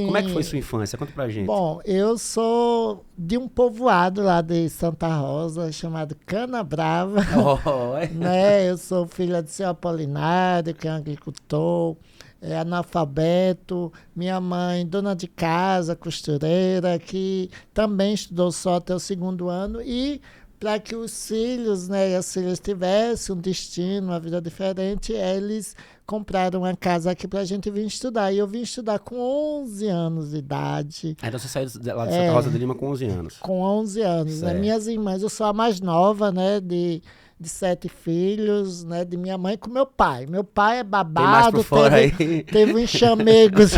Como é que foi Sim. sua infância? Conta pra gente. Bom, eu sou de um povoado lá de Santa Rosa, chamado Canabrava, Oh, né? Eu sou filha de seu Apolinário, que é um agricultor, é analfabeto. Minha mãe, dona de casa, costureira, que também estudou só até o segundo ano. E para que os filhos, né, e as filhas tivessem um destino, uma vida diferente, eles compraram uma casa aqui para a gente vir estudar. E eu vim estudar com 11 anos de idade. Então você saiu lá de Santa Rosa de Lima com 11 anos. Com 11 anos, né? Certo. Minhas irmãs, eu sou a mais nova, né? De 7 filhos, né? De minha mãe com meu pai. Meu pai é Tem mais por babado, fora aí. teve um chamegos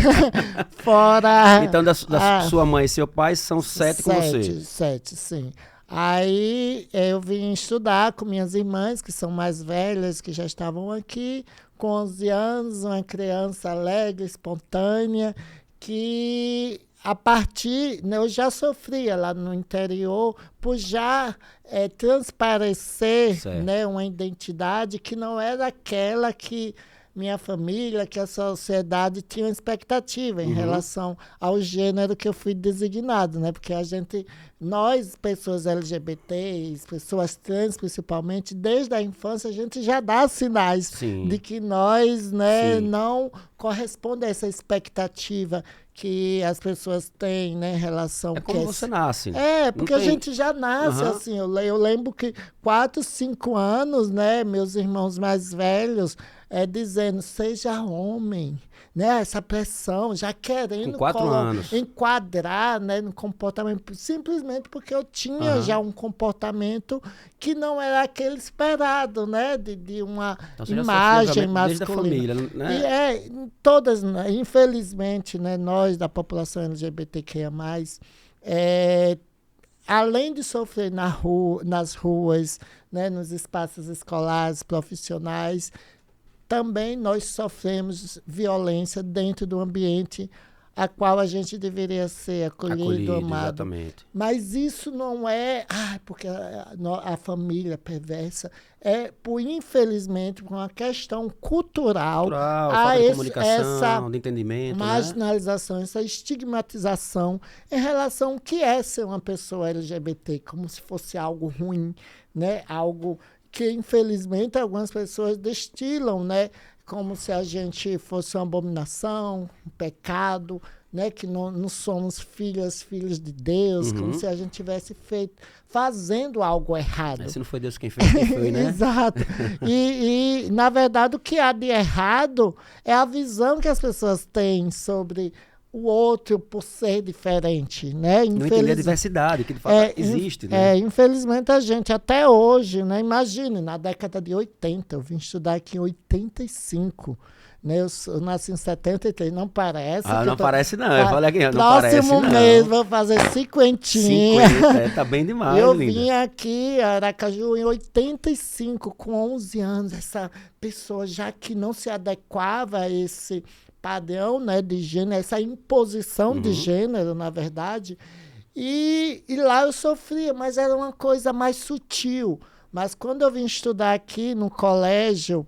fora. Então, da Ah, sua mãe e seu pai são 7 com você. sete, sim. Aí eu vim estudar com minhas irmãs, que são mais velhas, que já estavam aqui, com 11 anos, uma criança alegre, espontânea, que a partir, né, eu já sofria lá no interior por já transparecer, Certo. né, uma identidade que não era aquela que minha família, que a sociedade tinha uma expectativa em Uhum. relação ao gênero que eu fui designado, né? Porque a gente, nós, pessoas LGBTs, pessoas trans principalmente, desde a infância a gente já dá sinais de Sim, que nós, né, sim. não corresponde a essa expectativa que as pessoas têm, né, em relação É que como você nasce. Não porque a tem. gente já nasce Aham. assim. Eu lembro que 4, 5 anos, né, meus irmãos mais velhos dizendo, seja homem, né, essa pressão, já Com querendo 4 anos. enquadrar, né, no comportamento, simplesmente porque eu tinha já Aham. um comportamento que não era aquele esperado, né, de uma Então você já sofreu imagem realmente desde a masculina. família, E né? todas, né, infelizmente, né, nós da população LGBTQIA+, é, além de sofrer nas ruas, né, nos espaços escolares, profissionais, também nós sofremos violência dentro do ambiente a qual a gente deveria ser acolhido, Acolhido, amado. exatamente. Mas isso não é porque a família é perversa, é por, infelizmente, por uma questão cultural, Cultural, falta há de essa comunicação, de entendimento, né? marginalização, essa estigmatização em relação ao que é ser uma pessoa LGBT, como se fosse algo ruim, né? Algo que, infelizmente, algumas pessoas destilam, né? Como se a gente fosse uma abominação, um pecado, né? Que não somos filhos de Deus, como Uhum. se a gente tivesse fazendo algo errado. Se não foi Deus quem fez, quem foi, né? Exato. Na verdade, o que há de errado é a visão que as pessoas têm sobre o outro por ser diferente, né? Não entender a diversidade, que de fato É, existe, né? infelizmente a gente até hoje, né? Imagine, na década de 80, eu vim estudar aqui em 85, né? Eu nasci em 73, não parece Ah, que eu não tô... parece não. Eu falei aqui, não parece Próximo mês não. vou fazer cinquentinha. 50, tá bem demais, Eu linda. vim aqui, Aracaju, em 85, com 11 anos. Essa pessoa já que não se adequava a esse padrão, né, de gênero, essa imposição de Uhum. gênero, na verdade. E lá eu sofria, mas era uma coisa mais sutil. Mas quando eu vim estudar aqui no colégio,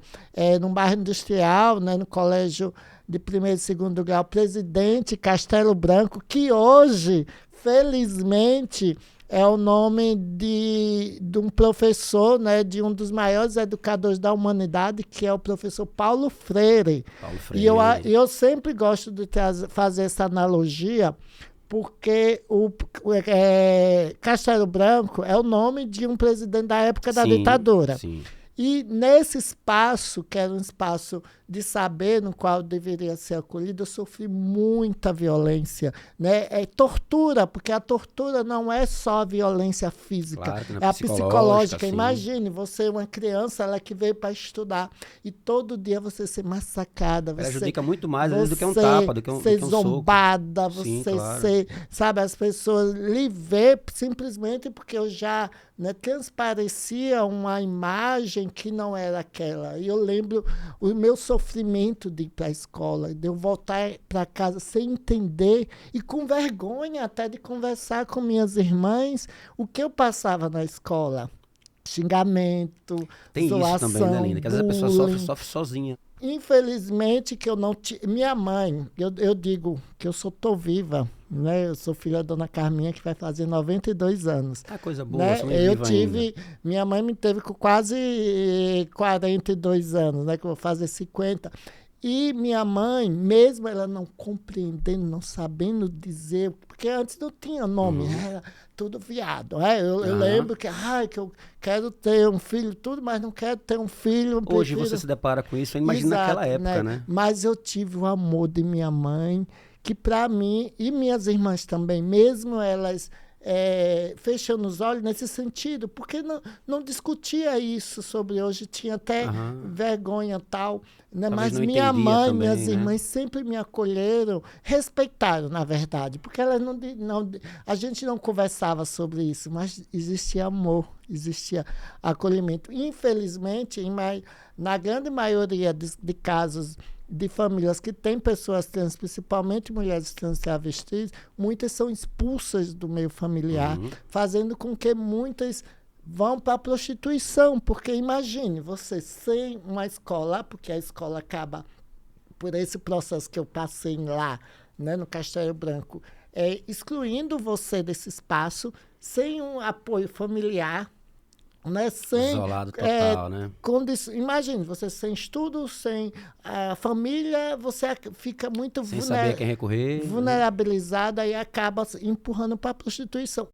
no bairro industrial, né, no colégio de primeiro e segundo grau, Presidente Castelo Branco, que hoje, felizmente, é o nome de um professor, né, de um dos maiores educadores da humanidade, que é o professor Paulo Freire. Paulo E Freire. eu sempre gosto de fazer essa analogia, porque Castelo Branco é o nome de um presidente da época da Sim, ditadura. sim. E nesse espaço, que era um espaço de saber no qual eu deveria ser acolhido, eu sofri muita violência, né? É tortura, porque a tortura não é só a violência física, Claro que na é a psicológica, psicológica. sim. Imagine você, uma criança, ela que veio para estudar e todo dia você ser massacrada, Prejudica muito mais, às vezes, do que um você tapa, do ser que um soco. zombada, Sim, você claro. ser, sabe, as pessoas lhe ver simplesmente porque eu já, né, transparecia uma imagem que não era aquela. E eu lembro o meu sofrimento de ir para a escola, de eu voltar para casa sem entender e com vergonha até de conversar com minhas irmãs o que eu passava na escola. Xingamento, Tem isso também, né, zoação, linda? Que às vezes a pessoa bullying. sofre sozinha. Infelizmente, que eu não tive. Minha mãe, eu digo que eu tô viva, né? Eu sou filha da dona Carminha, que vai fazer 92 anos. Ah, coisa boa, Né? sou meio Eu viva tive. ainda. Minha mãe me teve com quase 42 anos, né? Que eu vou fazer 50. E minha mãe, mesmo ela não compreendendo, não sabendo dizer, porque antes não tinha nome, era tudo viado. Eu lembro que eu quero ter um filho, tudo, mas não quero ter um filho. Hoje você se depara com isso, imagina naquela época, né? Mas eu tive o amor de minha mãe, que para mim, e minhas irmãs também, mesmo elas fechando os olhos nesse sentido, porque não discutia isso sobre hoje, tinha até vergonha tal, né? Mas minha mãe, também, minhas irmãs sempre me acolheram, respeitaram, na verdade, porque elas a gente não conversava sobre isso, mas existia amor, existia acolhimento. Infelizmente, na grande maioria de casos de famílias que têm pessoas trans, principalmente mulheres trans travestis, muitas são expulsas do meio familiar, fazendo com que muitas vão para a prostituição, porque imagine, você sem uma escola, porque a escola acaba por esse processo que eu passei lá, né, no Castelo Branco, excluindo você desse espaço, sem um apoio familiar, né? Isolado total, né? Imagine, você sem estudo, sem família, você fica muito sem saber a quem recorrer, vulnerabilizada, né? E acaba empurrando para a prostituição.